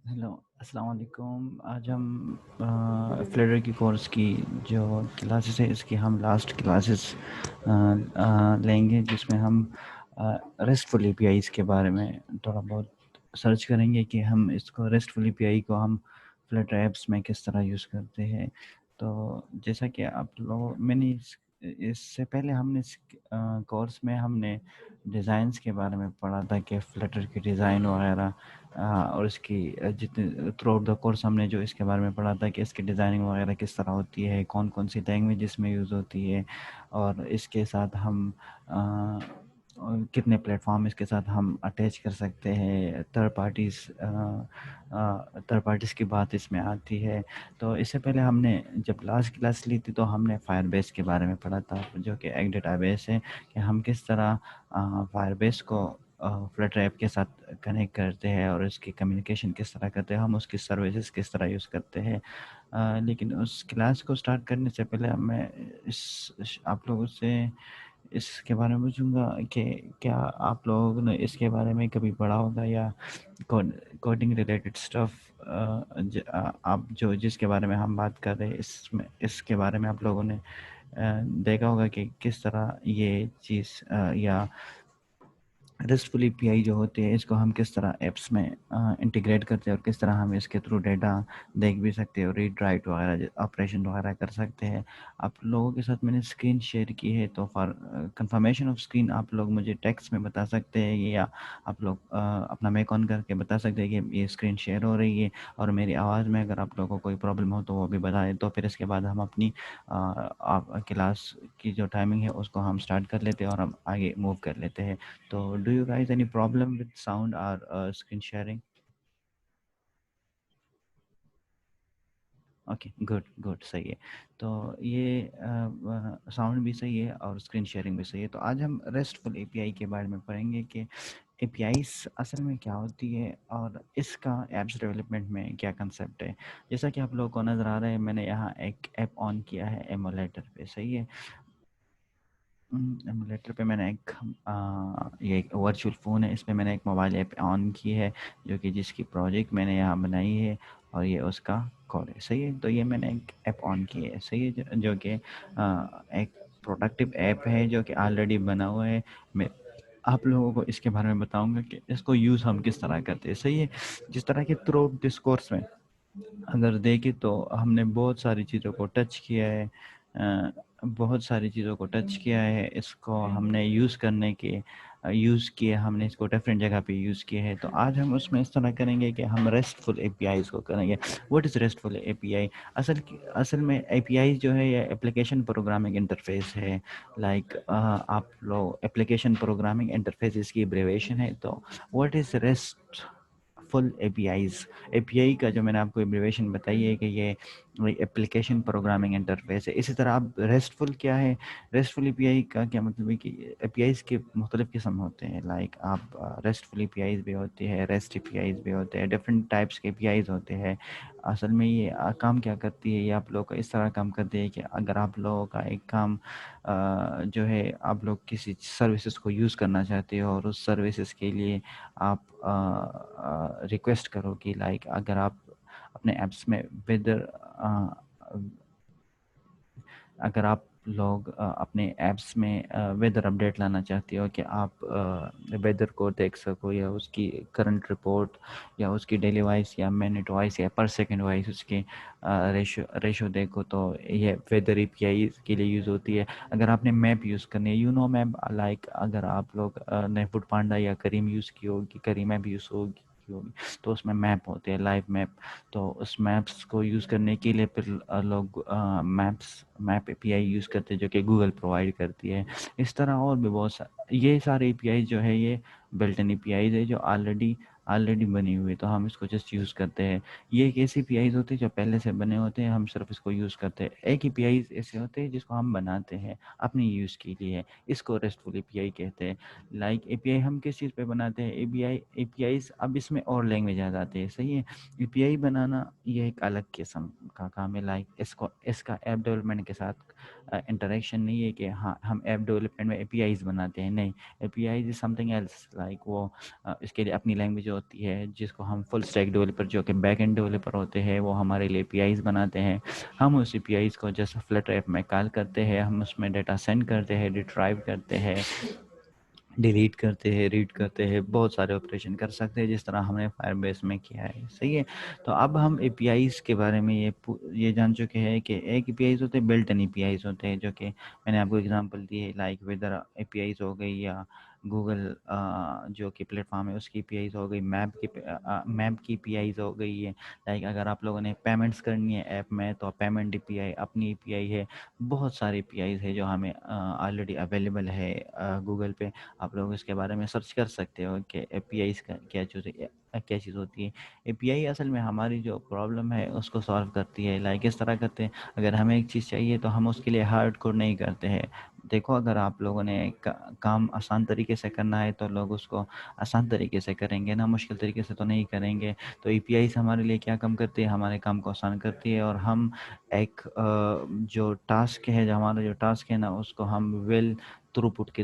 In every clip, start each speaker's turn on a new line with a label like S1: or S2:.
S1: Hello, السلام علیکم۔ آج ہم فلیٹر کی کورس کی جو کلاسز ہے اس کی ہم لاسٹ کلاسز لیں گے، جس میں ہم ریسٹفل اے پی آئیز کے بارے میں تھوڑا بہت سرچ کریں گے کہ ہم اس کو ریسٹفل اے پی آئی کو ہم فلیٹر ایپس میں کس طرح یوز کرتے ہیں۔ تو جیسا کہ آپ لوگ میں نے اس سے پہلے ہم نے اس کورس میں ہم نے ڈیزائنس کے بارے میں پڑھا تھا کہ فلیٹر کی ڈیزائن وغیرہ، اور اس کی جتنے تھرو آؤٹ دا کورس ہم نے جو اس کے بارے میں پڑھا تھا کہ اس کی ڈیزائننگ وغیرہ کس طرح ہوتی ہے، کون کون سی لینگویج اس میں یوز ہوتی ہے، اور اس کے ساتھ ہم کتنے پلیٹ فارم اس کے ساتھ ہم اٹیچ کر سکتے ہیں، تھرڈ پارٹیز کی بات اس میں آتی ہے۔ تو اس سے پہلے ہم نے جب لاسٹ کلاس لی تھی تو ہم نے فائر بیس کے بارے میں پڑھا تھا، جو کہ ایک ڈیٹا بیس ہے، کہ ہم کس طرح فائر بیس کو فلٹر ایپ کے ساتھ کنیکٹ کرتے ہیں اور اس کی کمیونیکیشن کس طرح کرتے ہیں، ہم اس کی سروسز کس طرح یوز کرتے ہیں۔ لیکن اس کلاس کو سٹارٹ کرنے سے پہلے میں آپ لوگوں سے اس کے بارے میں پوچھوں گا کہ کیا آپ لوگوں نے اس کے بارے میں کبھی پڑھا ہوگا، یا کوڈنگ ریلیٹڈ اسٹف آپ جو جس کے بارے میں ہم بات کر رہے ہیں اس کے بارے میں آپ لوگوں نے دیکھا ہوگا کہ کس طرح یہ چیز یا ریسٹفل اے پی آئی جو ہوتے ہیں اس کو ہم کس طرح ایپس میں انٹیگریٹ کرتے ہیں، اور کس طرح ہم اس کے تھرو ڈیٹا دیکھ بھی سکتے ہیں اور ریڈ رائٹ وغیرہ آپریشن وغیرہ کر سکتے ہیں۔ آپ لوگوں کے ساتھ میں نے اسکرین شیئر کی ہے، تو فار کنفرمیشن آف اسکرین آپ لوگ مجھے ٹیکسٹ میں بتا سکتے ہیں، یا آپ لوگ اپنا میک آن کر کے بتا سکتے ہیں کہ یہ اسکرین شیئر ہو رہی ہے، اور میری آواز میں اگر آپ لوگوں کو کوئی پرابلم ہو تو وہ بھی بتائیں۔ تو پھر اس کے بعد ہم اپنی کلاس کی جو ٹائمنگ ہے اس کو ہم اسٹارٹ کر لیتے ہیں اور ہم آگے موو کر لیتے ہیں۔ تو do you guys any problem with sound or screen sharing? Okay, good, صحیح ہے۔ تو یہ ساؤنڈ بھی صحیح ہے اور اسکرین شیئرنگ بھی صحیح ہے۔ تو آج ہم ریسٹفل اے پی آئی کے بارے میں پڑھیں گے کہ اے پی آئیز اصل میں کیا ہوتی ہے اور اس کا ایپس ڈیولپمنٹ میں کیا کنسیپٹ ہے۔ جیسا کہ آپ لوگوں کو نظر آ رہا ہے، میں نے یہاں ایک ایپ آن کیا ہے ایمولیٹر پہ، صحیح ہے۔ ایمولیٹر پہ میں نے یہ ایک ورچوئل فون ہے، اس پہ میں نے ایک موبائل ایپ آن کی ہے، جو کہ جس کی پروجیکٹ میں نے یہاں بنائی ہے، اور یہ اس کا کوڈ ہے، صحیح ہے۔ تو یہ میں نے ایک ایپ آن کی ہے، صحیح ہے، جو کہ ایک پروڈکٹیو ایپ ہے جو کہ آلریڈی بنا ہوا ہے۔ میں آپ لوگوں کو اس کے بارے میں بتاؤں گا کہ اس کو یوز ہم کس طرح کرتے ہیں، صحیح ہے۔ جس طرح کہ تھرو دس کورس میں اگر دیکھیں تو ہم نے بہت ساری چیزوں کو ٹچ کیا ہے، بہت ساری چیزوں کو ٹچ کیا ہے، اس کو ہم نے یوز کیے، ہم نے اس کو ڈیفرنٹ جگہ پہ یوز کیے ہیں۔ تو آج ہم اس میں اس طرح کریں گے کہ ہم ریسٹفل اے پی آئیز کو کریں گے۔ واٹ از ریسٹفل اے پی آئی؟ اصل میں اے پی آئی جو ہے یہ اپلیکیشن پروگرامنگ انٹرفیس ہے، لائک آپ لوگ اپلیکیشن پروگرامنگ انٹرفیس اس کی ایبریویشن ہے۔ تو what is restful A P Is? A P I کا جو میں نے آپ کو ایبریویشن بتائی ہے کہ یہ اپلیکیشن پروگرامنگ انٹرفیس ہے۔ اسی طرح اب ریسٹفل کیا ہے؟ ریسٹفل اے پی آئی کا کیا مطلب ہے کہ اے پی آئیز کے مختلف قسم ہوتے ہیں، لائک آپ ریسٹفل اے پی آئیز بھی ہوتی ہے، ریسٹ اے پی آئیز بھی ہوتے ہیں، ڈفرینٹ ٹائپس کے اے پی آئیز ہوتے ہیں۔ اصل میں یہ کام کیا کرتی ہے، یہ آپ لوگ کو اس طرح کام کرتی ہے کہ اگر آپ لوگوں کا ایک کام جو ہے، آپ لوگ کسی سروسز کو یوز کرنا چاہتے ہو اور اس سروسز کے لیے آپ ریکویسٹ کرو کہ لائک اگر آپ اپنے ایپس میں اگر آپ لوگ اپنے ایپس میں ویدر اپڈیٹ لانا چاہتے ہو کہ آپ ویدر کو دیکھ سکو، یا اس کی کرنٹ رپورٹ، یا اس کی ڈیلی وائز یا منٹ وائز یا پر سیکنڈ وائز اس کی ریشو دیکھو، تو یہ ویدر اے پی آئی کے لیے یوز ہوتی ہے۔ اگر آپ نے میپ یوز کرنی ہے، یو نو میپ، لائک اگر آپ لوگ نے فوڈ پانڈا یا کریم یوز کی ہوگی، کریم ایپ یوز ہوگی، تو اس میں میپ ہوتے ہیں، لائیو میپ۔ تو اس میپس کو یوز کرنے کے لیے پھر لوگ میپ اے پی آئی یوز کرتے ہیں، جو کہ گوگل پرووائڈ کرتی ہے۔ اس طرح اور بھی بہت یہ سارے اے پی آئی جو ہے یہ built in a P eyes ہے جو آلریڈی بنی ہوئی ہے، تو ہم اس کو جسٹ یوز کرتے ہیں۔ یہ ایک ایسی پی آئیز ہوتی ہے جو پہلے سے بنے ہوتے ہیں، ہم صرف اس کو یوز کرتے ہیں۔ ایک اے پی آئیز ایسے ہوتے ہیں جس کو ہم بناتے ہیں اپنی یوز کے لیے، اس کو ریسٹفل اے پی آئی کہتے ہیں۔ لائک اے پی آئی ہم کس چیز پہ بناتے ہیں؟ اے پی آئیز اب اس میں اور لینگویج آ جاتے ہیں، صحیح ہے۔ اے پی آئی بنانا یہ ایک الگ قسم کا کام ہے، لائک اس کا ایپ ڈیولپمنٹ کے ساتھ انٹریکشن نہیں ہے کہ ہاں ہم ایپ ڈیولپمنٹ میں اے پی آئیز بناتے ہیں، نہیں، A P Is is something else, like وہ اس کے لیے اپنی لینگویج ہوتی ہے جس کو ہم فل اسٹیک ڈیولپر جو کہ بیک اینڈ ڈیولپر ہوتے ہیں وہ ہمارے لیے پی آئیز بناتے ہیں. ہم اس پی آئیز کو جیسے فلٹر ایپ میں کال کرتے ہیں, ہم اس میں ڈیٹا سینڈ کرتے ہیں, ریٹرائیو کرتے ہیں, ڈیلیٹ کرتے ہیں, ریڈ کرتے ہیں, بہت سارے آپریشن کر سکتے ہیں جس طرح ہم نے فائر بیس میں کیا ہے. صحیح ہے. تو اب ہم اے پی آئیز کے بارے میں یہ جان چکے ہیں کہ ایک اے پی آئیز ہوتے ہیں built in a P eyes ہوتے ہیں, جو کہ میں نے آپ کو اگزامپل دی ہے, like weather A P Is ہو گئی, یا گوگل جو کہ پلیٹ فارم ہے اس کی پی آئیز ہو گئی, میپ کی پی آئیز ہو گئی ہے. لائک اگر آپ لوگوں نے پیمنٹس کرنی ہے ایپ میں تو پیمنٹ پی آئی اپنی پی آئی ہے. بہت ساری پی آئیز ہے جو ہمیں آلریڈی اویلیبل ہے گوگل پہ. آپ لوگ اس کے بارے میں سرچ کر سکتے ہو کہ اے پی آئیز کا کیا چیز ہوتی ہے. اے پی آئی اصل میں ہماری جو پرابلم ہے اس کو سالو کرتی ہے. لائک اس طرح کرتے ہیں, اگر ہمیں ایک چیز چاہیے تو ہم اس کے لیے ہارڈ کوڈ نہیں کرتے ہیں. دیکھو اگر آپ لوگوں نے کام آسان طریقے سے کرنا ہے تو لوگ اس کو آسان طریقے سے کریں گے نا, مشکل طریقے سے تو نہیں کریں گے. تو اے پی آئیز ہمارے لیے کیا کام کرتی ہے, ہمارے کام کو آسان کرتی ہے, اور ہم ایک جو ٹاسک ہے, جو ہمارا جو ٹاسک ہے نا, اس کو ہم ویل تھرو پٹ کے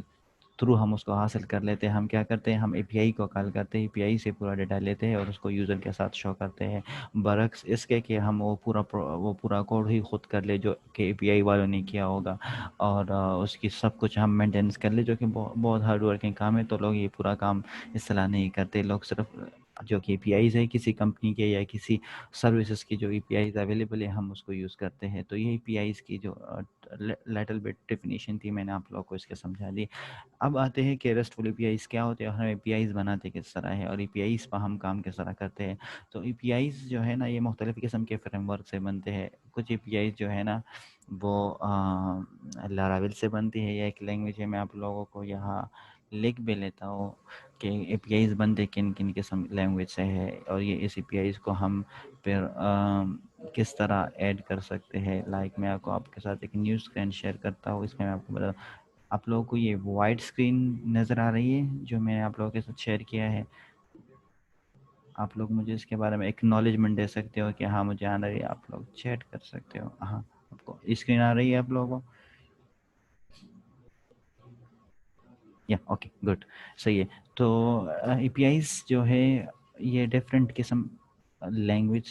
S1: تھرو ہم اس کو حاصل کر لیتے ہیں. ہم کیا کرتے ہیں, ہم اے پی آئی کو کال کرتے ہیں, اے پی آئی سے پورا ڈیٹا لیتے ہیں اور اس کو یوزر کے ساتھ شو کرتے ہیں, برعکس اس کے کہ ہم وہ پورا کوڈ ہی خود کر لے جو کہ اے پی آئی والوں نے کیا ہوگا, اور اس کی سب کچھ ہم مینٹیننس کر لے, جو کہ بہت ہارڈ ورکنگ کام ہے. تو لوگ یہ پورا کام اس طرح نہیں کرتے. لوگ صرف جو کہ اے پی آئیز ہے کسی کمپنی کے یا کسی سروسز کی جو اے پی آئیز اویلیبل ہے, ہم اس کو یوز کرتے ہیں. تو یہ اے پی آئیز کی جو لٹل بٹ ڈیفینیشن تھی, میں نے آپ لوگوں کو اس کے سمجھا دی. اب آتے ہیں کہ ریسٹفل اے پی آئیز کیا ہوتے ہیں, اور ہم اے پی آئیز بناتے کس طرح ہے, اور اے پی آئیز پر ہم کام کس طرح کرتے ہیں. تو اے پی آئیز جو ہے نا, یہ مختلف قسم کے فریم ورک سے بنتے ہیں. کچھ اے پی آئیز جو ہے نا وہ لاراول سے بنتی ہے, یا ایک لینگویج ہے, میں آپ لوگوں کو یہاں لکھ بھی لیتا ہوں کہ اے پی آئیز بنتے کن کن قسم لینگویج سے ہے, اور یہ اس اے پی آئیز کو ہم پھر کس طرح ایڈ کر سکتے ہیں. لائک میں آپ کے ساتھ ایک نیو اسکرین شیئر کرتا ہوں, اس میں آپ کو بتا, آپ لوگوں کو یہ وائٹ اسکرین نظر آ رہی ہے جو میں نے آپ لوگوں کے ساتھ شیئر کیا ہے. آپ لوگ مجھے اس کے بارے میں ایکنالجمنٹ دے سکتے ہو کہ ہاں مجھے آ رہی ہے, آپ لوگ چیٹ کر سکتے ہو. ہاں آپ کو اسکرین آ رہی ہے آپ لوگوں کو, یا اوکے گڈ, صحیح ہے. تو اے پی آئیز جو ہے یہ ڈفرینٹ قسم لینگویج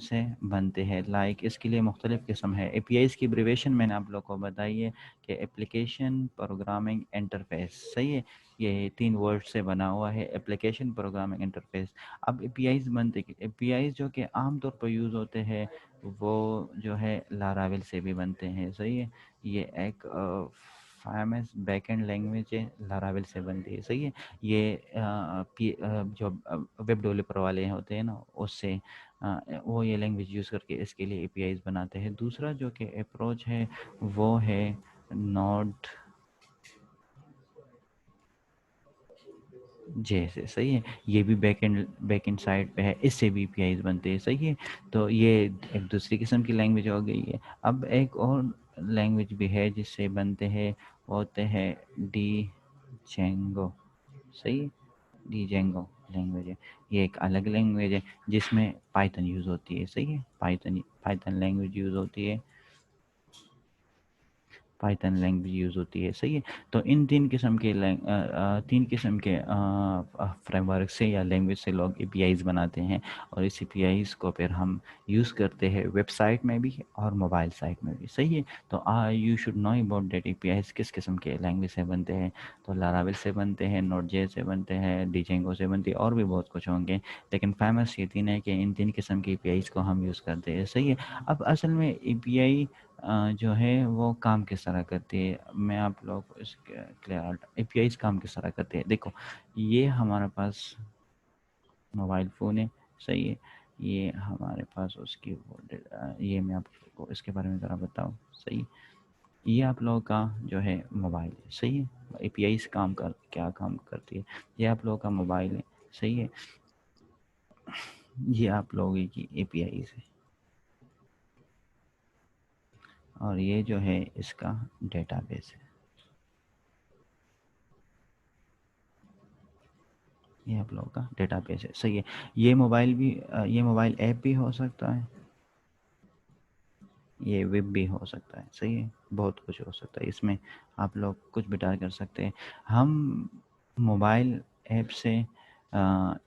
S1: سے بنتے ہیں. لائک اس کے لیے مختلف قسم ہے. اے پی آئیز کی ایبریویشن میں نے آپ لوگ کو بتائی ہے کہ اپلیکیشن پروگرامنگ انٹرفیس. صحیح ہے, یہ 3 ورڈ سے بنا ہوا ہے, اپلیکیشن پروگرامنگ انٹرفیس. اب اے پی آئیز بنتے, اے پی آئیز جو کہ عام طور پر یوز ہوتے ہیں وہ جو ہے لاراول سے بھی بنتے ہیں. صحیح ہے, یہ ایک فیمس بیک اینڈ لینگویج ہے, لاراول سے بنتی ہے. صحیح ہے, یہ جو ویب ڈیولپر والے ہوتے ہیں نا, اس سے وہ یہ لینگویج یوز کر کے اس کے لیے اے پی آئیز بناتے ہیں. دوسرا جو کہ اپروچ ہے وہ ہے نوڈ جیسے. صحیح ہے, یہ بھی بیک اینڈ سائڈ پہ ہے, اس سے بھی پی آئیز بنتے ہیں. صحیح ہے, تو یہ ایک دوسری قسم کی لینگویج ہو گئی ہے. اب ایک اور لینگویج بھی ہے جس سے بنتے ہیں, وہ ہوتے ہیں ڈی جینگو. صحیح ہے, ڈی جینگو لینگویج ہے, یہ ایک الگ لینگویج ہے جس میں پائتھن یوز ہوتی ہے. صحیح ہے, پائتھن لینگویج یوز ہوتی ہے, پائتھن لینگویج یوز ہوتی ہے. صحیح ہے, تو ان تین قسم کے فریم ورک سے یا لینگویج سے لوگ اے پی آئیز بناتے ہیں, اور اس اے پی آئیز کو پھر ہم یوز کرتے ہیں ویب سائٹ میں بھی اور موبائل سائٹ میں بھی. صحیح ہے, تو you should know about that A P Is کس قسم کے لینگویج سے بنتے ہیں. تو لاراول سے بنتے ہیں, نوڈ جے سے بنتے ہیں, ڈی جینگو سے بنتے ہیں, اور بھی بہت کچھ ہوں گے, لیکن فیمس یہ 3 ہے کہ ان 3 قسم کے اے پی آئیز کو ہم یوز کرتے ہیں. صحیح ہے, اب اصل میں اے پی آئی جو ہے وہ کام کس طرح کرتی ہے, میں آپ لوگ کو اس کلیئر. اے پی آئیز کام کس طرح کرتے ہیں, دیکھو یہ ہمارے پاس موبائل فون ہے. صحیح ہے, یہ ہمارے پاس اس کی یہ میں آپ کو اس کے بارے میں ذرا بتاؤں. صحیح, یہ آپ لوگوں کا جو ہے موبائل ہے. صحیح ہے, اے پی آئیز کیا کام کرتی ہے, یہ آپ لوگوں کا موبائل ہے. صحیح ہے, یہ آپ لوگوں کی اے پی آئیز ہے, اور یہ جو ہے اس کا ڈیٹا بیس ہے. یہ آپ لوگوں کا ڈیٹا بیس ہے. صحیح ہے, یہ موبائل ایپ بھی ہو سکتا ہے, یہ ویب بھی ہو سکتا ہے. صحیح ہے, بہت کچھ ہو سکتا ہے اس میں, آپ لوگ کچھ بھی ٹرائی کر سکتے ہیں. ہم موبائل ایپ سے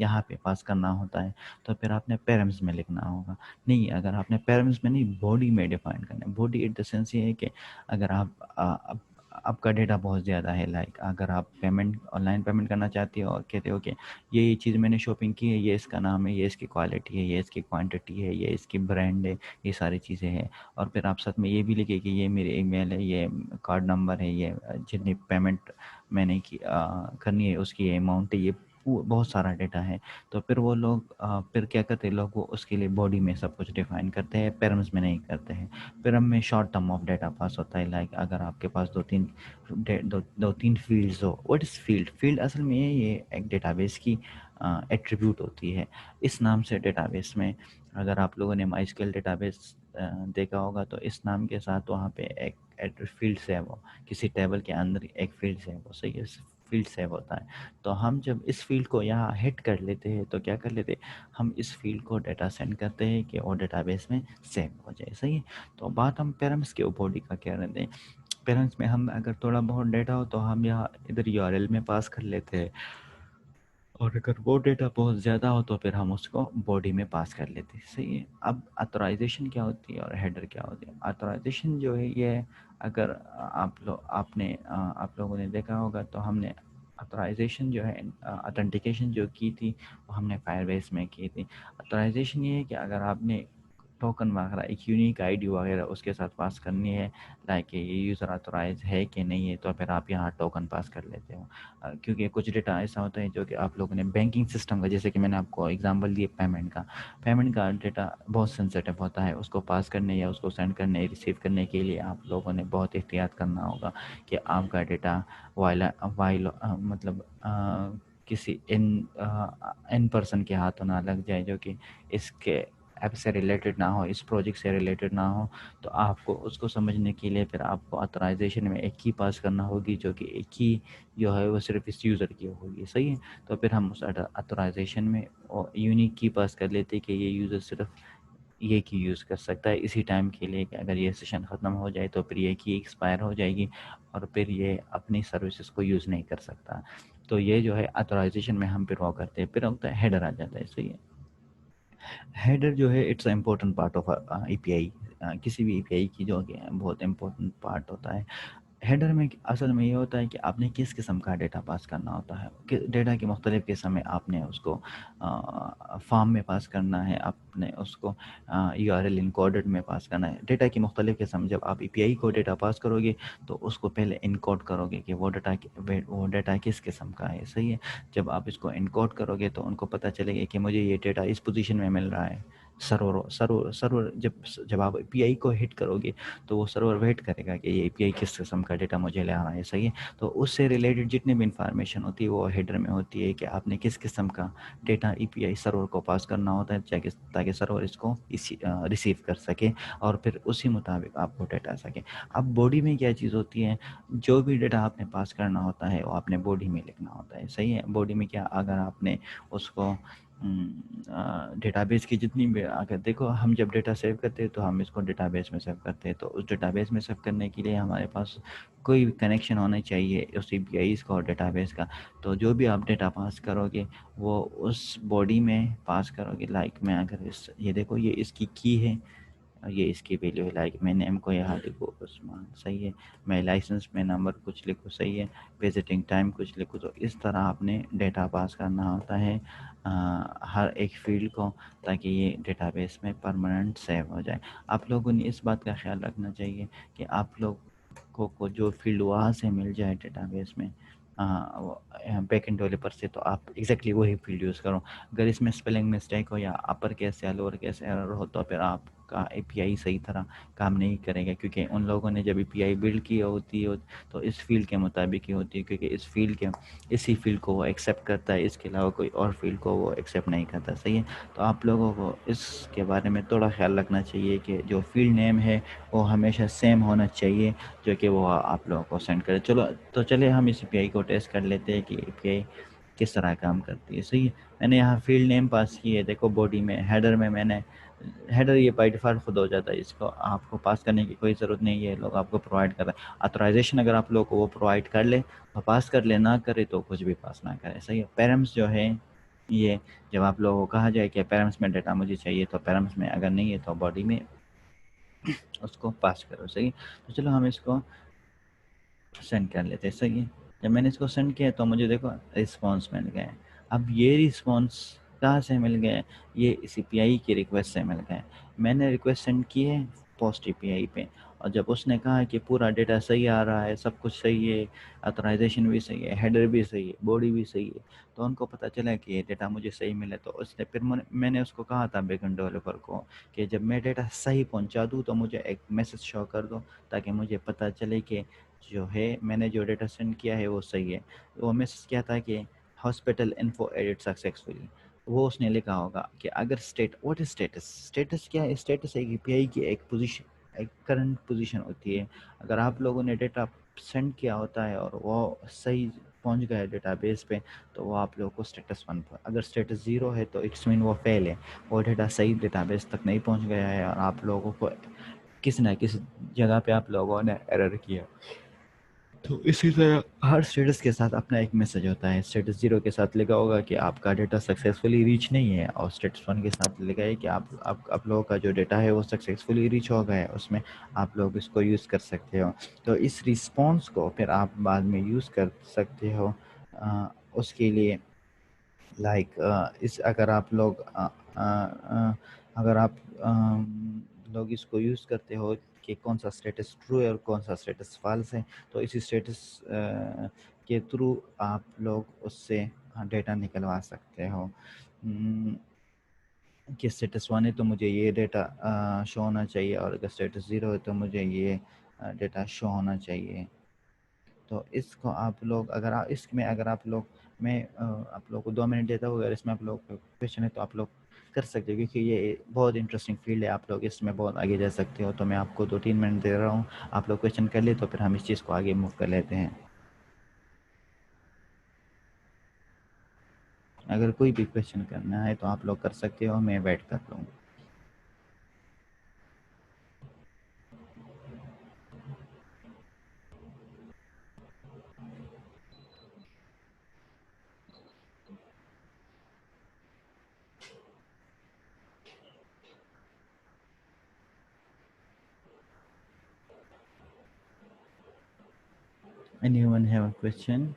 S1: یہاں پہ پاس کرنا ہوتا ہے تو پھر آپ نے پیرمز میں لکھنا ہوگا. نہیں، اگر آپ نے پیرمز میں نہیں، باڈی میں ڈیفائن کرنا ہے. باڈی ایٹ دا سینس یہ ہے کہ اگر آپ کا ڈیٹا بہت زیادہ ہے، لائک اگر آپ پیمنٹ آن لائن پیمنٹ کرنا چاہتے ہو اور کہتے ہو کہ یہ چیز میں نے شاپنگ کی ہے، یہ اس کا نام ہے، یہ اس کی کوالٹی ہے، یہ اس کی کوانٹٹی ہے، یہ اس کی برانڈ ہے، یہ ساری چیزیں ہیں، اور پھر آپ ساتھ میں یہ بھی لکھے کہ یہ میری ای میل ہے، یہ کارڈ نمبر ہے، یہ جتنی پیمنٹ میں نے کرنی ہے اس کی اماؤنٹ ہے، یہ بہت سارا ڈیٹا ہے. تو پھر وہ لوگ پھر کیا کرتے ہیں، لوگ وہ اس کے لیے باڈی میں سب کچھ ڈیفائن کرتے ہیں، پیرمز میں نہیں کرتے ہیں. پیرم میں short term of data pass ہوتا ہے، لائک اگر آپ کے پاس دو تین fields who. What is field? Field اصل میں یہ ایک ڈیٹا بیس کی ایٹریبیوٹ ہوتی ہے. اس نام سے ڈیٹا بیس میں، اگر آپ لوگوں نے مائی اسکیل ڈیٹا بیس دیکھا ہوگا تو اس نام کے ساتھ وہاں پہ ایک فیلڈ سیو ہو، کسی ٹیبل کے اندر ایک فیلڈ سیو ہو. صحیح ہے، فیلڈ سیو ہوتا ہے. تو ہم جب اس فیلڈ کو یہاں ہٹ کر لیتے ہیں تو کیا کر لیتے ہیں، ہم اس فیلڈ کو ڈیٹا سینڈ کرتے ہیں کہ وہ ڈیٹا بیس میں سیو ہو جائے. صحیح ہے. تو بات ہم پیرمز کے باڈی کا کیا رہتے ہیں. پیرمز میں ہم اگر تھوڑا بہت ڈیٹا ہو تو ہم یہاں ادھر یو آر ایل میں پاس کر لیتے ہیں، اور اگر وہ ڈیٹا بہت زیادہ ہو تو پھر ہم اس کو باڈی میں پاس کر لیتے ہیں. صحیح ہے. اب اتھورائزیشن کیا ہوتی ہے اور ہیڈر کیا ہوتی ہے. اتھورائزیشن جو ہے یہ اگر آپ لوگوں نے دیکھا ہوگا تو ہم نے اتھورائزیشن جو ہے اتھینٹیکیشن جو کی تھی وہ ہم نے فائر بیس میں کی تھی. اتھورائزیشن یہ ہے کہ اگر آپ نے ٹوکن وغیرہ ایک یونیک آئی ڈی وغیرہ اس کے ساتھ پاس کرنی ہے، لائک یہ یوزر اتھورائز ہے کہ نہیں ہے، تو پھر آپ یہاں ٹوکن پاس کر لیتے ہو. کیونکہ کچھ ڈیٹا ایسا ہوتا ہے جو کہ آپ لوگوں نے بینکنگ سسٹم کا، جیسے کہ میں نے آپ کو اگزامپل دیے پیمنٹ کا ڈیٹا بہت سینسیٹیو ہوتا ہے. اس کو پاس کرنے یا اس کو سینڈ کرنے ریسیو کرنے کے لیے آپ لوگوں نے بہت احتیاط کرنا ہوگا کہ آپ کا ڈیٹا مطلب کسی ان پرسن کے ہاتھوں نہ لگ جائے جو کہ اس کے ایپ سے ریلیٹڈ نہ ہو، اس پروجیکٹ سے ریلیٹڈ نہ ہو. تو آپ کو اس کو سمجھنے کے لیے پھر آپ کو اتھورائزیشن میں ایک کی پاس کرنا ہوگی، جو کہ ایک کی جو ہے وہ صرف اس یوزر کی ہوگی. صحیح ہے. تو پھر ہم اس اتھورائزیشن میں یونیک کی پاس کر لیتے کہ یہ یوزر صرف یہ کی یوز کر سکتا ہے اسی ٹائم کے لیے، کہ اگر یہ سیشن ختم ہو جائے تو پھر یہ کی ایکسپائر ہو جائے گی اور پھر یہ اپنی سروسز کو یوز نہیں کر سکتا. تو یہ جو ہے اتھورائزیشن میں ہم پھر وہ کرتے ہیں. پھر ہوتا ہے ہیڈر آ جاتا ہے. صحیح ہے. ہیڈر جو ہے it's a important part of A P I. کسی بھی اے پی آئی کی جو کہ بہت امپورٹنٹ پارٹ ہوتا ہے. ہیڈر میں اصل میں یہ ہوتا ہے کہ آپ نے کس قسم کا ڈیٹا پاس کرنا ہوتا ہے. ڈیٹا کی مختلف قسم میں آپ نے اس کو فارم میں پاس کرنا ہے، آپ نے اس کو یو آر ایل انکوڈڈ میں پاس کرنا ہے. ڈیٹا کی مختلف قسم، جب آپ اے پی آئی کو ڈیٹا پاس کرو گے تو اس کو پہلے انکوڈ کرو گے کہ وہ ڈیٹا کس قسم کا ہے. صحیح ہے. جب آپ اس کو انکوڈ کرو گے تو ان کو پتہ چلے گا کہ مجھے یہ ڈیٹا اس پوزیشن میں مل رہا ہے. سرور جب آپ اے پی آئی کو ہٹ کرو گے تو وہ سرور ویٹ کرے گا کہ یہ اے پی آئی کس قسم کا ڈیٹا مجھے لے آنا ہے. صحیح ہے. تو اس سے ریلیٹڈ جتنی بھی انفارمیشن ہوتی ہے وہ ہیڈر میں ہوتی ہے کہ آپ نے کس قسم کا ڈیٹا اے پی آئی سرور کو پاس کرنا ہوتا ہے تاکہ سرور اس کو ریسیو کر سکے اور پھر اسی مطابق آپ کو ڈیٹا سکے. اب باڈی میں کیا چیز ہوتی ہے، جو بھی ڈیٹا آپ نے پاس کرنا ہوتا ہے وہ آپ نے باڈی میں لکھنا ہوتا ہے. صحیح ہے. باڈی میں کیا، اگر آپ نے اس کو ڈیٹا بیس کی جتنی بھی، اگر دیکھو ہم جب ڈیٹا سیو کرتے ہیں تو ہم اس کو ڈیٹا بیس میں سیو کرتے ہیں. تو اس ڈیٹا بیس میں سیو کرنے کے لیے ہمارے پاس کوئی بھی کنیکشن ہونا چاہیے اس اے پی آئیز کا اور ڈیٹا بیس کا. تو جو بھی آپ ڈیٹا پاس کرو گے وہ اس باڈی میں پاس کرو گے. لائک میں اگر یہ دیکھو یہ اس کی ہے، یہ اس کی ویلیو ہے. لائک میں نیم کو یہاں لکھو عثمان. صحیح ہے. میں لائسنس میں نمبر کچھ لکھوں. صحیح ہے. وزٹنگ ٹائم کچھ لکھو. تو اس طرح آپ نے ڈیٹا پاس کرنا ہوتا ہے ہر ایک فیلڈ کو، تاکہ یہ ڈیٹا بیس میں پرماننٹ سیو ہو جائے. آپ لوگوں نے اس بات کا خیال رکھنا چاہیے کہ آپ لوگوں کو جو فیلڈ وہاں سے مل جائے ڈیٹا بیس میں بیک اینڈ ڈیولپر سے، تو آپ ایگزیکٹلی وہی فیلڈ یوز کرو. اگر اس میں اسپیلنگ مسٹیک ہو یا اپر کیس یا لوور کیس ایرر ہو تو پھر آپ کا اے پی آئی صحیح طرح کام نہیں کرے گا، کیونکہ ان لوگوں نے جب اے پی آئی بلڈ کی ہوتی ہے تو اس فیلڈ کے مطابق ہی ہوتی ہے، کیونکہ اسی فیلڈ کو وہ ایکسیپٹ کرتا ہے. اس کے علاوہ کوئی اور فیلڈ کو وہ ایکسیپٹ نہیں کرتا. صحیح ہے. تو آپ لوگوں کو اس کے بارے میں تھوڑا خیال رکھنا چاہیے کہ جو فیلڈ نیم ہے وہ ہمیشہ سیم ہونا چاہیے جو کہ وہ آپ لوگوں کو سینڈ کرے. چلے ہم اس اے پی آئی کو ٹیسٹ کر لیتے ہیں کہ اے پی آئی کس طرح کام کرتی ہے. صحیح ہے. میں نے یہاں فیلڈ نیم پاس کی ہے. دیکھو باڈی میں ہیڈر میں نے ہیڈر یہ بائی ڈیفالٹ خود ہو جاتا ہے، اس کو آپ کو پاس کرنے کی کوئی ضرورت نہیں ہے. لوگ آپ کو پرووائڈ کر رہے ہیں. اتھورائزیشن اگر آپ لوگ کو وہ پرووائڈ کر لے تو پاس کر لے، نہ کرے تو کچھ بھی پاس نہ کرے. صحیح ہے. پیرمز جو ہے یہ جب آپ لوگوں کو کہا جائے کہ پیرامس میں ڈیٹا مجھے چاہیے تو پیرامس میں اگر نہیں ہے تو باڈی میں اس کو پاس کرو. صحیح. تو چلو ہم اس کو سینڈ کر لیتے. صحیح ہے. جب میں نے اس کو سینڈ کیا تو مجھے دیکھو رسپانس مل گئے. اب یہ رسپانس کہاں سے مل گئے؟ یہ سی پی آئی کی ریکویسٹ سے مل گئے. میں نے ریکویسٹ سینڈ کی ہے پوسٹ اے پی آئی پہ، اور جب اس نے کہا کہ پورا ڈیٹا صحیح آ رہا ہے، سب کچھ صحیح ہے، اتھرائزیشن بھی صحیح ہے، ہیڈر بھی صحیح ہے، باڈی بھی صحیح ہے، تو ان کو پتہ چلا کہ یہ ڈیٹا مجھے صحیح ملے. تو اس نے پھر میں نے اس کو کہا تھا بیک اینڈ ڈیولپر کو کہ جب میں ڈیٹا صحیح پہنچا دوں تو مجھے ایک میسج شو کر دو تاکہ مجھے پتہ چلے کہ جو ہے میں نے جو ڈیٹا سینڈ کیا ہے وہ صحیح ہے. وہ میسج کیا تھا کہ ہاسپٹل انفو ایڈٹ سکسیسفلی. وہ اس نے لکھا ہوگا کہ اگر واٹ از اسٹیٹس کیا ہے؟ اسٹیٹس ایک پی آئی کی ایک پوزیشن، ایک کرنٹ پوزیشن ہوتی ہے. اگر آپ لوگوں نے ڈیٹا سینڈ کیا ہوتا ہے اور وہ صحیح پہنچ گیا ڈیٹا بیس پہ تو وہ آپ لوگوں کو اسٹیٹس 1 پر. اگر اسٹیٹس 0 ہے تو اٹس مین وہ فیل ہے، وہ ڈیٹا صحیح ڈیٹا بیس تک نہیں پہنچ گیا ہے اور آپ لوگوں کو کسی نہ کسی جگہ پہ آپ لوگوں نے ایرر کیا. تو اسی طرح ہر اسٹیٹس کے ساتھ اپنا ایک میسج ہوتا ہے. اسٹیٹس 0 کے ساتھ لکھا ہوگا کہ آپ کا ڈیٹا سکسیزفلی ریچ نہیں ہے، اور اسٹیٹس 1 کے ساتھ لکھا ہے کہ آپ لوگوں کا جو ڈیٹا ہے وہ سکسیزفلی ریچ ہو گیا ہے، اس میں آپ لوگ اس کو یوز کر سکتے ہو. تو اس رسپانس کو پھر آپ بعد میں یوز کر سکتے ہو. اس کے لیے لائک اگر آپ لوگ اگر آپ لوگ اس کو یوز کرتے ہو کہ کون سا اسٹیٹس ٹرو ہے اور کون سا اسٹیٹس فالس ہے، تو اسی اسٹیٹس کے تھرو آپ لوگ اس سے ڈیٹا نکلوا سکتے ہو کہ اسٹیٹس 1 ہے تو مجھے یہ ڈیٹا شو ہونا چاہیے، اور اگر اسٹیٹس 0 ہے تو مجھے یہ ڈیٹا شو ہونا چاہیے. تو اس کو آپ لوگ اس میں اگر آپ لوگ میں آپ لوگ کو 2 منٹ دیتا ہوں، اگر اس میں آپ لوگ کویشچن ہے تو آپ لوگ کر سکتے ہو، کیونکہ یہ بہت انٹرسٹنگ فیلڈ ہے، آپ لوگ اس میں بہت آگے جا سکتے ہو. تو میں آپ کو 2-3 منٹ دے رہا ہوں، آپ لوگ کویشچن کر لیں تو پھر ہم اس چیز کو آگے موو کر لیتے ہیں. اگر کوئی بھی کویشچن کرنا ہے تو آپ لوگ کر سکتے ہو، میں ویٹ کر لوں. Anyone have a question?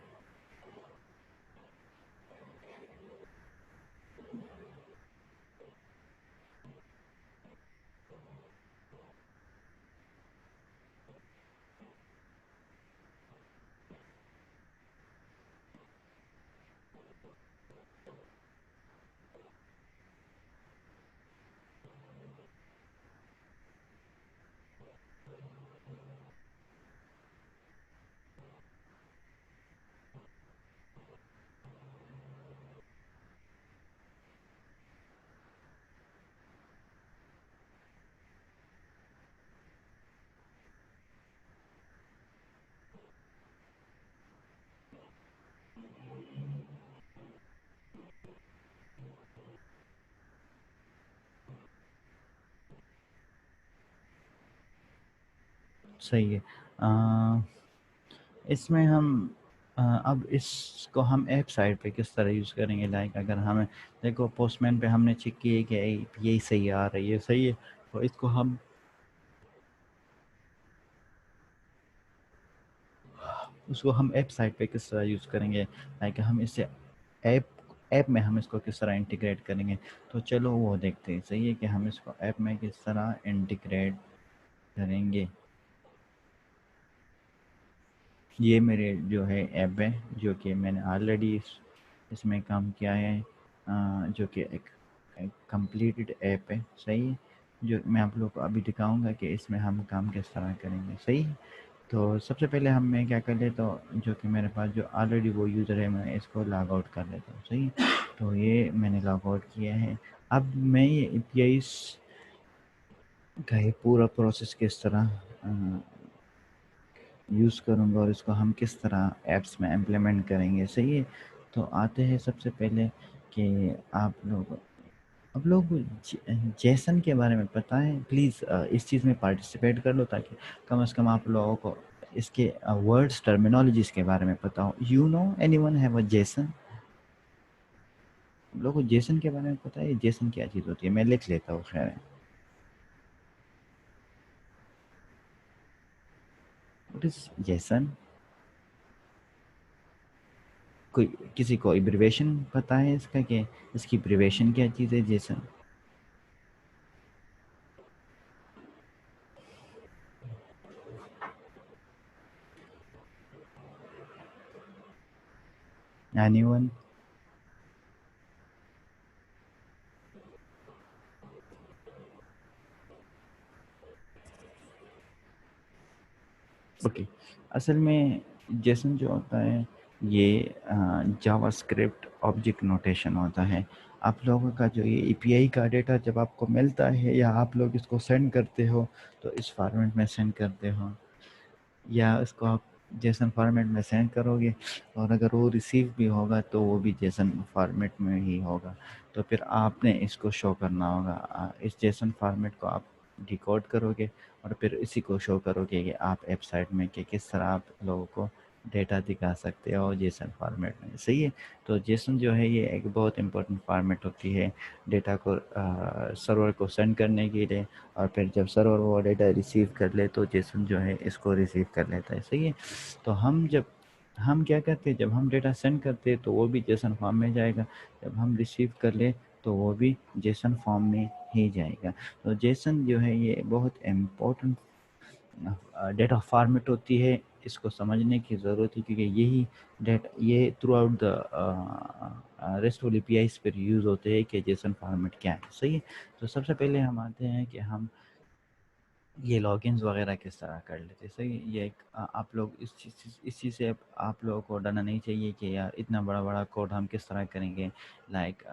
S1: صحیح ہے. اس میں ہم اب اس کو ہم ایپ سائٹ پہ کس طرح یوز کریں گے؟ لائک اگر ہمیں دیکھو پوسٹ مین پہ ہم نے چیک کیے کہ یہی صحیح آ رہی ہے، صحیح ہے، تو اس کو ہم ایپ سائٹ پہ کس طرح یوز کریں گے؟ لائک ہم اس سے ایپ میں ہم اس کو کس طرح انٹیگریٹ کریں گے؟ تو چلو وہ دیکھتے ہیں. صحیح ہے کہ ہم اس کو ایپ میں کس طرح انٹیگریٹ کریں گے. یہ میرے جو ہے ایپ ہے جو کہ میں نے آلریڈی اس میں کام کیا ہے، جو کہ ایک کمپلیٹڈ ایپ ہے. صحیح ہے، جو میں آپ لوگ کو ابھی دکھاؤں گا کہ اس میں ہم کام کس طرح کریں گے. صحیح. تو سب سے پہلے میں کیا کر لیتا ہوں، جو کہ میرے پاس جو آلریڈی وہ یوزر ہے میں اس کو لاگ آؤٹ کر لیتا ہوں. صحیح. تو یہ میں نے لاگ آؤٹ کیا ہے. اب میں یہ اے پی آئیز کا یہ پورا پروسیس کس طرح یوز کروں گا اور اس کو ہم کس طرح ایپس میں امپلیمنٹ کریں گے. صحیح ہے. تو آتے ہیں سب سے پہلے کہ آپ لوگ جیسن کے بارے میں بتائیں پلیز. اس چیز میں پارٹیسپیٹ کر لو تاکہ کم از کم آپ لوگوں کو اس کے ورڈز ٹرمینالوجیز کے بارے میں پتہ ہو. You know anyone have a JSON? لوگوں کو جیسن کے بارے میں پتا ہے؟ جیسن کیا چیز ہوتی ہے؟ میں لکھ لیتا ہوں خیر. What is Jason? کوئی کسی کو ایبریویشن پتا ہے اس کا کہ اس کی ایبریویشن کیا چیز ہے جیسن؟ Any one? اوکے. اصل میں جیسن جو ہوتا ہے یہ جاوا اسکرپٹ آبجیکٹ نوٹیشن ہوتا ہے. آپ لوگوں کا جو یہ اے پی آئی کا ڈیٹا جب آپ کو ملتا ہے یا آپ لوگ اس کو سینڈ کرتے ہو تو اس فارمیٹ میں سینڈ کرتے ہو، یا اس کو آپ جیسن فارمیٹ میں سینڈ کرو گے، اور اگر وہ ریسیو بھی ہوگا تو وہ بھی جیسن فارمیٹ میں ہی ہوگا. تو پھر آپ نے اس کو شو کرنا ہوگا. اس جیسن فارمیٹ کو آپ ڈیکوڈ کرو گے اور پھر اسی کو شو کرو گے کہ آپ ایپ سائٹ میں کہ کس طرح آپ لوگوں کو ڈیٹا دکھا سکتے ہو جیسن فارمیٹ میں. صحیح ہے. تو جیسن جو ہے یہ ایک بہت امپورٹنٹ فارمیٹ ہوتی ہے ڈیٹا کو سرور کو سینڈ کرنے کے لیے، اور پھر جب سرور وہ ڈیٹا ریسیو کر لے تو جیسن جو ہے اس کو ریسیو کر لیتا ہے. صحیح ہے. تو ہم کیا کرتے ہیں، جب ہم ڈیٹا سینڈ کرتے ہیں تو وہ بھی جیسن فارم میں جائے گا، جب ہم ریسیو کر لیں تو وہ بھی جیسن فارم میں ہی جائے گا. تو جیسن جو ہے یہ بہت امپورٹنٹ ڈیٹا فارمیٹ ہوتی ہے. اس کو سمجھنے کی ضرورت ہے کیونکہ یہی ڈیٹا یہ تھرو آؤٹ دا ریسٹ والی پی آئیز پر یوز ہوتے ہیں کہ جیسن فارمیٹ کیا ہے. صحیح ہے. تو سب سے پہلے ہم آتے ہیں کہ ہم یہ لاگ انز وغیرہ کس طرح کر لیتے. صحیح. یہ ایک آپ لوگ اس چیز سے آپ لوگوں کو ڈرنا نہیں چاہیے کہ یار اتنا بڑا بڑا کوڈ ہم کس طرح کریں گے. لائک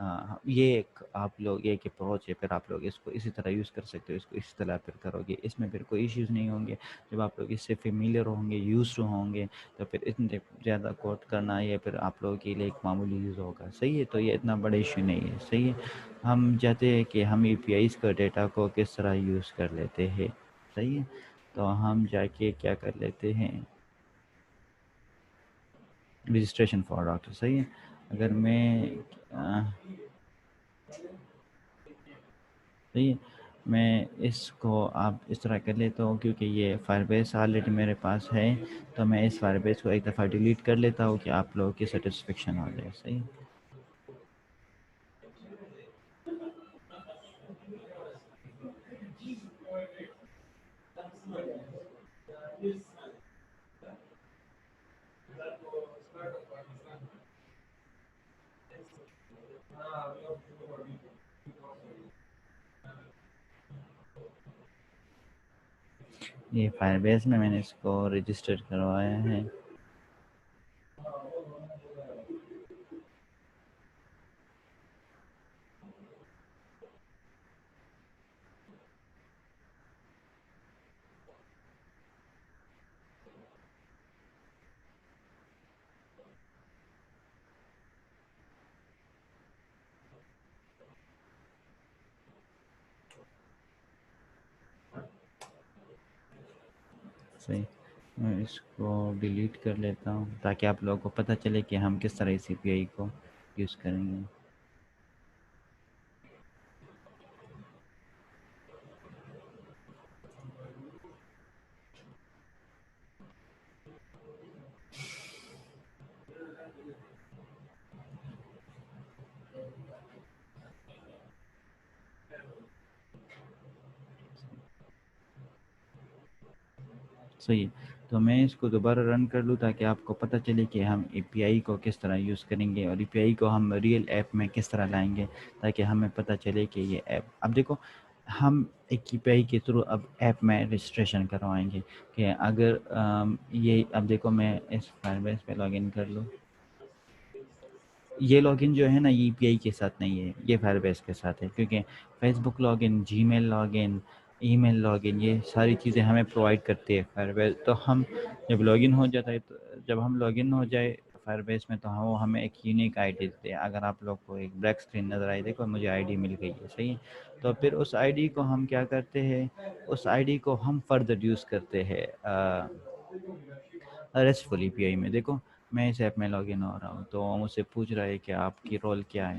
S1: یہ ایک آپ لوگ یہ ایک اپروچ ہے، پھر آپ لوگ اس کو اسی طرح یوز کر سکتے ہو، اس کو اسی طرح پھر کرو گے، اس میں پھر کوئی ایشوز نہیں ہوں گے. جب آپ لوگ اس سے فیملیئر ہوں گے، یوزڈ ہوں گے، تو پھر اتنے زیادہ کوڈ کرنا یہ پھر آپ لوگوں کے لیے ایک معمولی یوز ہوگا. صحیح ہے. تو یہ اتنا بڑا ایشو نہیں ہے. صحیح ہے. ہم چاہتے ہیں کہ ہم اے پی آئیز کا ڈیٹا کو کس طرح یوز کر لیتے ہیں. صحیح ہے. تو ہم جا کے کیا کر لیتے ہیں، رجسٹریشن فار ڈاکٹر. صحیح ہے. اگر میں صحیح ہے، میں اس کو آپ اس طرح کر لیتا ہوں کیونکہ یہ فائر بیس آلریڈی میرے پاس ہے، تو میں اس فائر بیس کو ایک دفعہ ڈیلیٹ کر لیتا ہوں کہ آپ لوگوں کی سیٹسفیکشن ہو جائے. صحیح. یہ فائر بیس میں نے اس کو رجسٹر کروایا ہے. صحیح. میں اس کو ڈیلیٹ کر لیتا ہوں تاکہ آپ لوگوں کو پتہ چلے کہ ہم کس طرح سی پی آئی کو یوز کریں گے. صحیح ہے. تو میں اس کو دوبارہ رن کر لوں تاکہ آپ کو پتہ چلے کہ ہم اے پی آئی کو کس طرح یوز کریں گے اور اے پی آئی کو ہم ریئل ایپ میں کس طرح لائیں گے، تاکہ ہمیں پتہ چلے کہ یہ ایپ اب دیکھو ہم ایک اے پی آئی کے تھرو اب ایپ میں رجسٹریشن کروائیں گے کہ اگر یہ اب دیکھو میں اس فائر بیس پہ لاگ ان کر لوں. یہ لاگ ان جو ہے نا یہ پی آئی کے ساتھ نہیں ہے، یہ فائر بیس کے ساتھ ہے کیونکہ Facebook log in, Gmail log in, email log in, یہ ساری چیزیں ہمیں پرووائڈ کرتی ہے فائر بیس. تو ہم جب لاگ ان ہو جاتا ہے تو جب ہم لاگ ان ہو جائے فائر بیس میں تو وہ ہمیں ایک یونیک آئی ڈی دیتے ہیں. اگر آپ لوگ کو ایک بلیک اسکرین نظر آئی دیکھو مجھے آئی ڈی مل گئی ہے. صحیح ہے. تو پھر اس آئی ڈی کو ہم کیا کرتے ہیں، اس آئی ڈی کو ہم فردر یوز کرتے ہیں ریسٹ فل اے پی آئی میں. دیکھو میں اس ایپ میں لاگ ان ہو رہا ہوں تو مجھ سے پوچھ رہا ہے کہ آپ کی رول کیا ہے.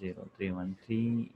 S1: 0313,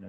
S1: @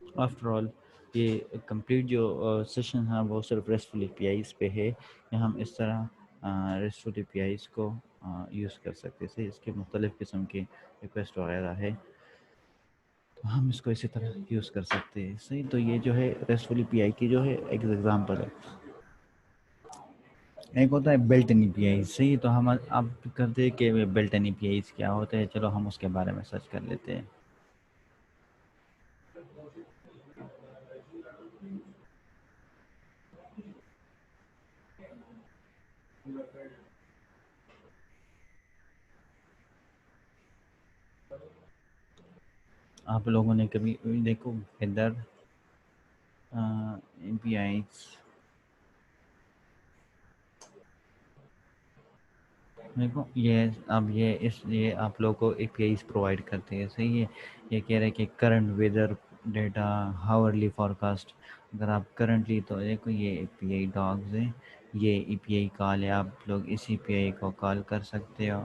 S1: آفٹر آل یہ کمپلیٹ جو سیشن ہے وہ صرف ریسٹفل اے پی آئیز پہ ہے، یا ہم اس طرح ریسٹفل اے پی آئیز کو یوز کر سکتے ہیں. اس کے مختلف قسم کے ریکویسٹ وغیرہ ہے، تو ہم اس کو اسی طرح یوز کر سکتے ہیں. صحیح، تو یہ جو ہے ریسٹفل اے پی آئی کی جو ہے ایک ایگزامپل ہے. ایک ہوتا ہے بلٹ ان ای پی آئی. صحیح، تو ہم اب کرتے ہیں کہ built in E P Is کیا ہوتا ہے. چلو ہم اس کے بارے میں سرچ کر لیتے ہیں. آپ لوگوں نے کبھی دیکھو ادھر اے پی آئیز، دیکھو یہ اب یہ آپ لوگ کو اے پی آئیز پرووائڈ کرتے ہیں. صحیح ہے، یہ کہہ رہے ہیں کہ current weather data, hourly forecast. اگر آپ کرنٹلی، تو دیکھو یہ اے پی آئی ڈاگز ہیں، یہ اے پی آئی کال ہے. آپ لوگ اس اے پی آئی کو کال کر سکتے ہو.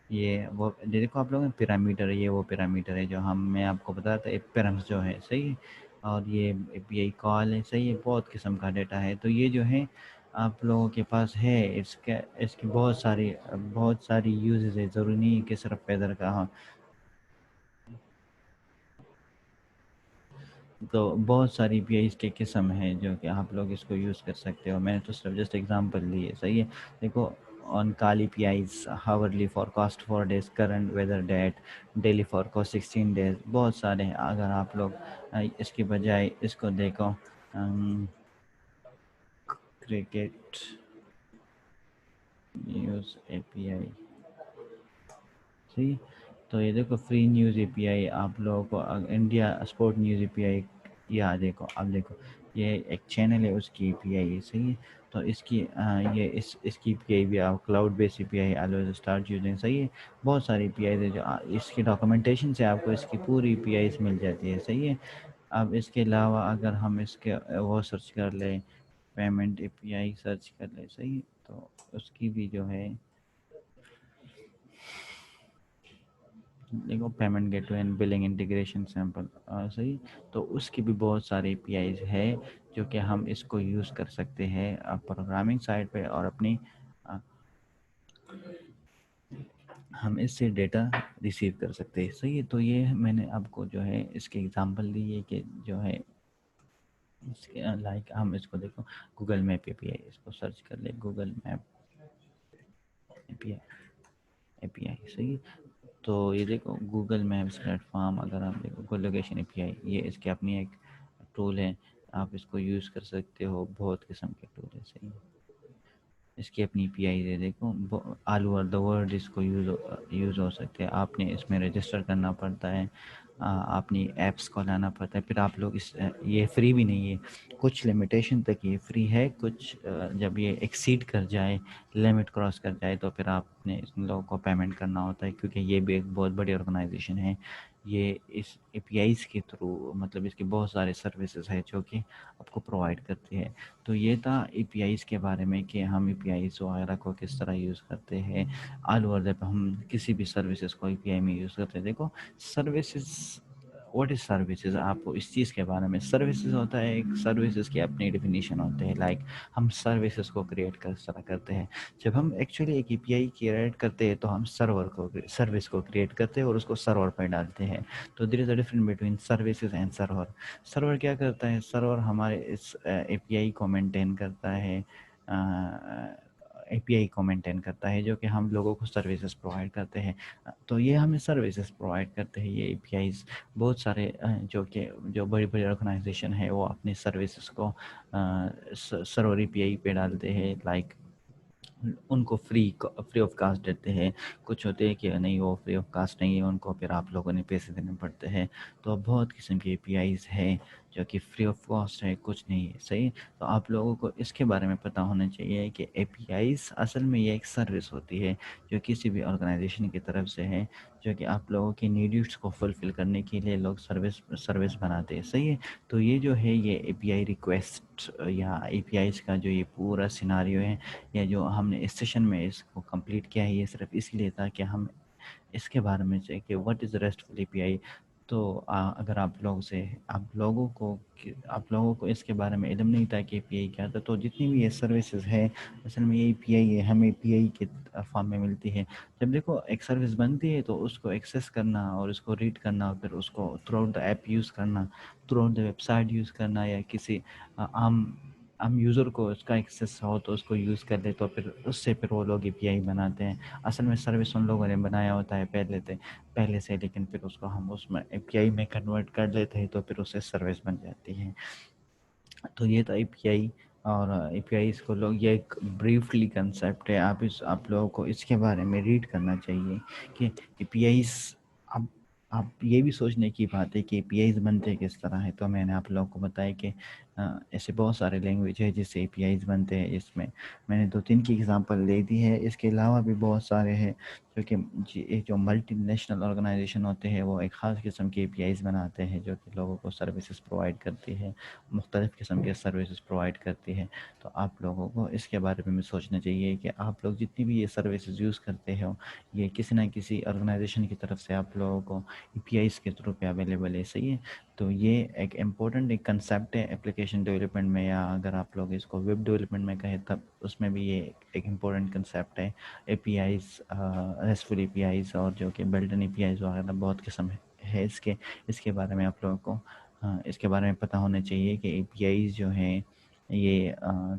S1: یہ وہ دیکھو آپ لوگ پیرامیٹر ہے، یہ وہ پیرامیٹر ہے جو میں آپ کو بتایا تھا، پیرمس جو ہے. صحیح ہے، اور یہ اے پی آئی کال ہے. صحیح ہے، بہت قسم کا ڈیٹا ہے. تو یہ جو ہے آپ لوگوں کے پاس ہے، اس کی بہت ساری یوزز ہے. ضروری نہیں ہے کہ صرف پیدر کا. ہاں، تو بہت ساری پی آئیز کے قسم ہیں جو کہ آپ لوگ اس کو یوز کر سکتے ہو. میں نے تو صرف جسٹ ایگزامپل لی ہے. صحیح ہے، دیکھو on call A P Is, hourly forecast 4 days، current weather date, daily forecast 16 days. بہت سارے ہیں. اگر آپ لوگ اس کی بجائے اس کو دیکھو کرکٹ نیوز اے پی آئی. ٹھیک، تو یہ دیکھو فری نیوز اے پی آئی. آپ لوگوں کو انڈیا اسپورٹ نیوز اے پی آئی، یا دیکھو اب دیکھو یہ ایک چینل ہے اس کی اے پی آئی ہے. صحیح ہے، تو اس کی یہ اس کی پی آئی بھی آپ cloud base a P I always start using. صحیح ہے، بہت ساری پی آئی ہے جو اس کی ڈاکومنٹیشن سے آپ کو اس کی پوری پی آئیز مل جاتی ہے. صحیح ہے. اب اس کے علاوہ اگر ہم اس کے وہ سرچ کر لیں، payment a P I search کر لیں. صحیح، تو اس کی بھی جو ہے دیکھو payment gateway and billing integration sample. صحیح، تو اس کی بھی بہت ساری پی آئیز ہے جو کہ ہم اس کو یوز کر سکتے ہیں پروگرامنگ سائٹ پہ، اور اپنی ہم اس سے ڈیٹا ریسیو کر سکتے ہیں. صحیح ہے، تو یہ میں نے آپ کو جو ہے اس کے ایگزامپل دی ہے کہ جو ہے اس کے لائک ہم اس کو دیکھو گوگل میپ اے پی آئی، اس کو سرچ کر لیں گوگل میپ اے پی آئی. صحیح، تو یہ دیکھو گوگل میپس پلیٹ فارم. اگر آپ دیکھو گوگل لوکیشن اے پی آئی، یہ اس کی اپنی ایک ٹول ہے. آپ اس کو یوز کر سکتے ہو. بہت قسم کے ٹول ہے. صحیح، اس کی اپنی پی آئی دے. دیکھو آل اوور دا ورلڈ اس کو یوز ہو سکتے ہیں. آپ نے اس میں رجسٹر کرنا پڑتا ہے، آپ نے ایپس کو لانا پڑتا ہے. پھر آپ لوگ یہ فری بھی نہیں ہے، کچھ لمیٹیشن تک یہ فری ہے. کچھ جب یہ ایکسیڈ کر جائے، لمٹ کراس کر جائے، تو پھر آپ نے ان لوگوں کو پیمنٹ کرنا ہوتا ہے، کیونکہ یہ بھی ایک بہت بڑی آرگنائزیشن ہے. یہ اس اے پی آئیز کے تھرو، مطلب اس کے بہت سارے سروسز ہیں جو کہ آپ کو پرووائڈ کرتی ہے. تو یہ تھا اے پی آئیز کے بارے میں کہ ہم اے پی آئیز وغیرہ کو کس طرح یوز کرتے ہیں. آل اوور دا ہم کسی بھی سروسز کو اے پی آئی میں یوز کرتے ہیں. دیکھو سروسز، واٹ از سروسز، آپ کو اس چیز کے بارے میں، سروسز ہوتا ہے ایک، سروسز کی اپنی ڈیفینیشن ہوتے ہیں. لائک ہم سروسز کو کریٹ کس طرح کرتے ہیں. جب ہم ایکچولی ایک اے پی آئی کریٹ کرتے ہیں تو ہم سروس کو کریٹ کرتے ہیں اور اس کو سرور پہ ڈالتے ہیں. تو there is a difference between services and server. Server کیا کرتا ہے؟ سرور ہمارے اس اے پی آئی کو مینٹین کرتا ہے، اے پی آئی کو مینٹین کرتا ہے، جو کہ ہم لوگوں کو سروسز پرووائڈ کرتے ہیں. تو یہ ہمیں سروسز پرووائڈ کرتے ہیں یہ اے پی آئیز. بہت سارے جو بڑی بڑی آرگنائزیشن ہے وہ اپنی سروسز کو سرور اے پی آئی پہ ڈالتے ہیں. لائک ان کو فری آف کاسٹ دیتے ہیں. کچھ ہوتے ہیں کہ نہیں، وہ فری آف کاسٹ نہیں ہے، ان کو پھر آپ لوگوں نے پیسے دینے پڑتے ہیں. تو بہت قسم کی اے پی آئیز ہیں جو کہ فری آف کاسٹ ہے، کچھ نہیں ہے. صحیح، تو آپ لوگوں کو اس کے بارے میں پتہ ہونا چاہیے کہ اے پی آئیز اصل میں یہ ایک سروس ہوتی ہے جو کسی بھی آرگنائزیشن کی طرف سے ہے، جو کہ آپ لوگوں کی نیڈس کو فلفل کرنے کے لیے لوگ سروس بناتے ہیں. صحیح ہے، تو یہ جو ہے یہ اے پی آئی ریکویسٹ یا اے پی آئیز کا جو یہ پورا سیناریو ہے، یا جو ہم نے اس سیشن میں اس کو کمپلیٹ کیا ہے، یہ صرف اس لیے تھا کہ ہم اس کے بارے میں کہ واٹ از ریسٹفل اے پی آئی. تو اگر آپ لوگوں کو اس کے بارے میں علم نہیں تھا کہ پی آئی کیا تھا، تو جتنی بھی یہ سروسز ہے اصل میں یہی پی آئی ہے، ہمیں پی آئی کے فارم میں ملتی ہے. جب دیکھو ایک سروس بنتی ہے تو اس کو ایکسیس کرنا اور اس کو ریڈ کرنا اور پھر اس کو throughout the app use کرنا، throughout the website use کرنا، یا کسی عام یوزر کو اس کا ایکسیس ہو تو اس کو یوز کر لے، تو پھر اس سے پھر وہ لوگ اے پی آئی بناتے ہیں. اصل میں سروس ان لوگوں نے بنایا ہوتا ہے پہلے سے، لیکن پھر اس کو ہم اس میں اے پی آئی میں کنورٹ کر لیتے ہیں تو پھر اس سے سروس بن جاتی ہے. تو یہ تو اے پی آئی. اور اے پی آئی اس کو لوگ، یہ ایک بریفلی کنسیپٹ ہے، آپ لوگوں کو اس کے بارے میں ریڈ کرنا چاہیے کہ اے پی آئیز. اب آپ یہ بھی سوچنے کی بات ہے کہ اے پی آئیز بنتے کس طرح ہے. تو میں نے آپ لوگوں کو بتایا کہ ایسے بہت سارے لینگویج ہے جس سے اے پی آئیز بنتے ہیں. اس میں میں نے 2-3 کی اگزامپل دے دی ہے، اس کے علاوہ بھی بہت سارے ہیں کیونکہ جو ملٹی نیشنل آرگنائزیشن ہوتے ہیں وہ ایک خاص قسم کے اے پی آئیز بناتے ہیں جو کہ لوگوں کو سروسز پرووائڈ کرتی ہے، مختلف قسم کے سروسز پرووائڈ کرتی ہے. تو آپ لوگوں کو اس کے بارے میں سوچنا چاہیے کہ آپ لوگ جتنی بھی یہ سروسز یوز کرتے ہو، یہ کسی نہ کسی آرگنائزیشن کی طرف سے آپ لوگوں کو اے پی آئیز کے تھرو پہ اویلیبل ہے. صحیح ہے. تو یہ ایک امپورٹنٹ ایک کنسیپٹ ہے اپلیکیشن ڈیولپمنٹ میں، یا اگر آپ لوگ اس کو ویب ڈیولپمنٹ میں کہیں تب اس میں بھی یہ ایک امپورٹنٹ کنسیپٹ ہے. اے پی آئیز، ریسٹفل اے پی آئیز اور جو کہ built in a P eyes وغیرہ بہت قسم ہے اس کے بارے میں آپ لوگوں کو اس کے بارے میں پتہ ہونا چاہیے کہ اے پی آئیز جو ہیں یہ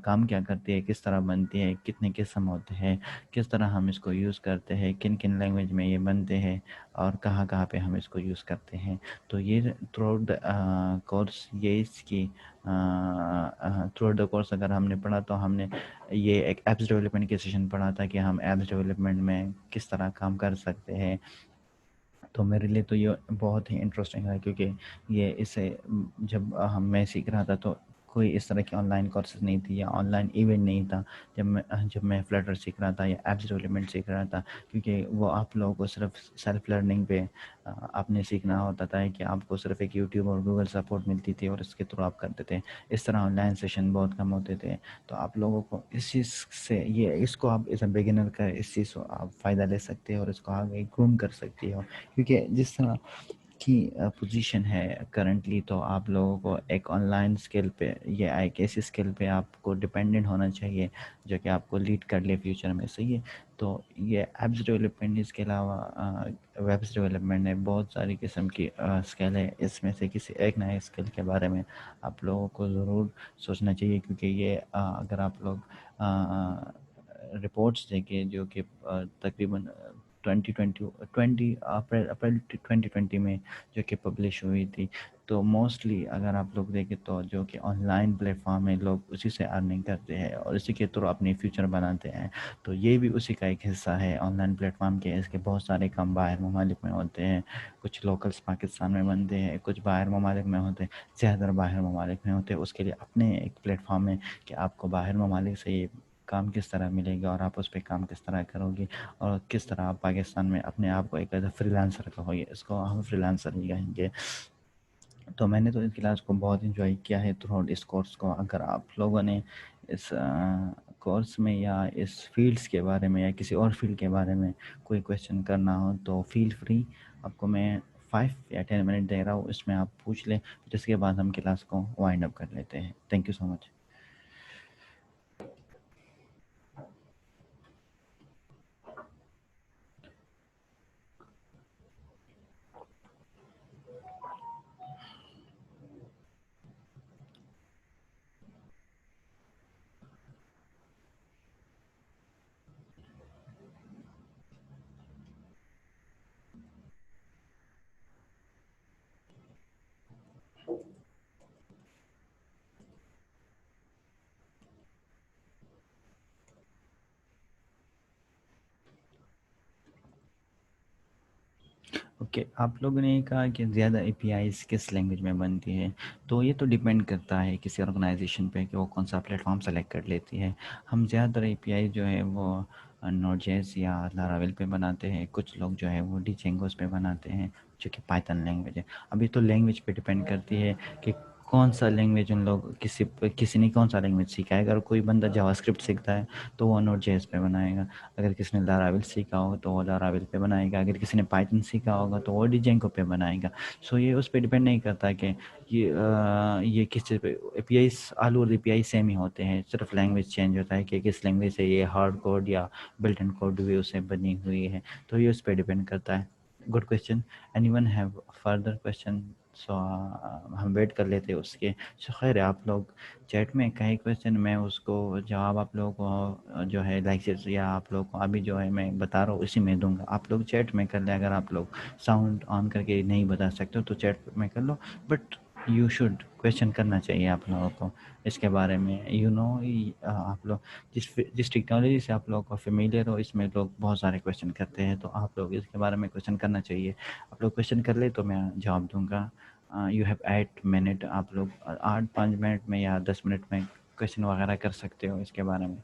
S1: کام کیا کرتی ہے، کس طرح بنتی ہے، کتنے قسم ہوتے ہیں، کس طرح ہم اس کو یوز کرتے ہیں، کن کن لینگویج میں یہ بنتے ہیں، اور کہاں کہاں پہ ہم اس کو یوز کرتے ہیں. تو یہ تھرو آؤٹ دا کورس، یہ اس کی تھرو آؤٹ دا کورس اگر ہم نے پڑھا تو ہم نے یہ ایک ایپس ڈیولپمنٹ کے سیشن پڑھا تھا کہ ہم ایپس ڈیولپمنٹ میں کس طرح کام کر سکتے ہیں. تو میرے لیے تو یہ بہت ہی انٹرسٹنگ ہے، کیونکہ یہ اسے جب میں سیکھ رہا تھا تو کوئی اس طرح کی آن لائن کورسز نہیں تھی یا آن لائن ایونٹ نہیں تھا جب میں فلٹر سیکھ رہا تھا یا ایپس ڈیولپمنٹ سیکھ رہا تھا. کیونکہ وہ آپ لوگوں کو صرف سیلف لرننگ پہ آپ نے سیکھنا ہوتا تھا کہ آپ کو صرف ایک یوٹیوب اور گوگل سپورٹ ملتی تھی اور اس کے تھرو آپ کرتے تھے. اس طرح آن لائن سیشن بہت کم ہوتے تھے. تو آپ لوگوں کو اس چیز سے اس کو آپ ایز اے بگنر کا اس چیز کو آپ فائدہ لے سکتے ہو اور اس کو آگے گروم کر سکتے ہو. کیونکہ جس طرح کی پوزیشن ہے کرنٹلی، تو آپ لوگوں کو ایک آن لائن اسکل پہ یا ایک ایسی اسکل پہ آپ کو ڈپینڈنٹ ہونا چاہیے جو کہ آپ کو لیڈ کر لے فیوچر میں. صحیح ہے. تو یہ ایپس ڈیولپمنٹ، اس کے علاوہ ویبس ڈیولپمنٹ ہے، بہت ساری قسم کی اسکل ہے. اس میں سے کسی ایک نئے اسکل کے بارے میں آپ لوگوں کو ضرور سوچنا چاہیے. کیونکہ یہ اگر آپ لوگ رپورٹس دیکھیں جو کہ تقریباً 2020 اپریل 2020 میں جو کہ پبلش ہوئی تھی، تو موسٹلی اگر آپ لوگ دیکھیں تو جو کہ آن لائن پلیٹ فارم ہے، لوگ اسی سے ارننگ کرتے ہیں اور اسی کے تھرو اپنی فیوچر بناتے ہیں. تو یہ بھی اسی کا ایک حصہ ہے آن لائن پلیٹ فارم کے. اس کے بہت سارے کام باہر ممالک میں ہوتے ہیں، کچھ لوکلس پاکستان میں بنتے ہیں، کچھ باہر ممالک میں ہوتے ہیں، زیادہ باہر ممالک میں ہوتے ہیں. اس کے لیے اپنے ایک پلیٹ فارم ہے کہ آپ کو باہر ممالک سے یہ کام کس طرح ملے گا اور آپ اس پہ کام کس طرح کرو گے، اور کس طرح آپ پاکستان میں اپنے آپ کو ایک ایز اے فری لانسر کہو گے. اس کو ہم فری لانسر ہی کہیں گے. تو میں نے تو اس کلاس کو بہت انجوائے کیا ہے تھرو آؤٹ اس کورس کو. اگر آپ لوگوں نے اس کورس میں یا اس فیلڈس کے بارے میں یا کسی اور فیلڈ کے بارے میں کوئی کویشچن کرنا ہو تو فیل فری. آپ کو میں 5 یا 10 منٹ دے رہا ہوں، اس میں آپ پوچھ لیں، جس کے بعد ہم کلاس کو وائنڈ اپ کر لیتے ہیں. Thank you so much. Okay, آپ لوگوں نے یہ کہا کہ زیادہ اے پی آئیز کس لینگویج میں بنتی ہے. تو یہ تو ڈیپینڈ کرتا ہے کسی آرگنائزیشن پہ کہ وہ کون سا پلیٹ فارم سلیکٹ کر لیتی ہے. ہم زیادہ تر اے پی آئی جو ہے وہ نوٹ جیز یا لاراویل پہ بناتے ہیں. کچھ لوگ جو ہے وہ ڈی جینگوز پہ بناتے ہیں جو کہ پائتھن لینگویج ہے. ابھی تو لینگویج پہ ڈیپینڈ کرتی ہے کہ کون سا لینگویج ان لوگ کسی نے کون سا لینگویج سیکھا ہے. اگر کوئی بندہ جاوا اسکرپٹ سیکھتا ہے تو وہ نوٹ جے ایس پہ بنائے گا. اگر کسی نے لاراول سیکھا ہوگا تو وہ لاراول پہ بنائے گا. اگر کسی نے پائتن سیکھا ہوگا تو وہ ڈیجینگو پہ بنائے گا. سو یہ اس پہ ڈپینڈ نہیں کرتا کہ یہ کس چیز پہ. A P Is all over A P I same ہی ہوتے ہیں, صرف لینگویج چینج ہوتا ہے کہ کس لینگویج سے یہ ہارڈ کوڈ یا بلٹ ان کوڈ بھی اسے بنی ہوئی ہے. تو یہ اس پہ ڈپینڈ کرتا ہے. Good question. Anyone have further question? So ہم ویٹ کر لیتے اس کے. سو خیر ہے, آپ لوگ چیٹ میں کہیں کویشچن, میں اس کو جواب آپ لوگوں کو جو ہے لائک یا آپ لوگ کو ابھی جو ہے میں بتا رہا ہوں اسی میں دوں گا. آپ لوگ چیٹ میں کر لیں. اگر آپ لوگ ساؤنڈ آن کر کے نہیں بتا سکتے تو چیٹ میں کر لو. بٹ یو شوڈ کویشچن کرنا چاہیے آپ لوگوں کو اس کے بارے میں. آپ لوگ جس ٹیکنالوجی سے آپ لوگوں کو فیملیئر ہو, اس میں لوگ بہت سارے کویشچن کرتے ہیں, تو آپ لوگ اس کے بارے میں کویشچن کرنا چاہیے. آپ لوگ کویشچن کر لیں تو میں جواب دوں گا. You have 8 minute. آپ لوگ 5 منٹ میں یا 10 منٹ میں کویشچن وغیرہ کر سکتے ہو اس کے بارے میں.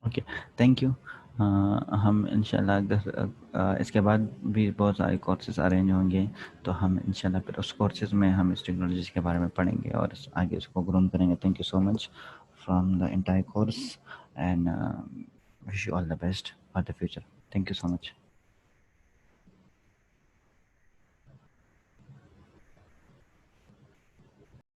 S1: Okay, thank you. ہم انشاءاللہ اگر اس کے بعد بھی بہت سارے کورسز ارینج ہوں گے تو ہم انشاءاللہ پھر اس کورسز میں ہم اس ٹیکنالوجیز کے بارے میں پڑھیں گے اور آگے اس کو گروم کریں گے. Thank you so much from the entire course and wish you all the best for the future. Thank you so much.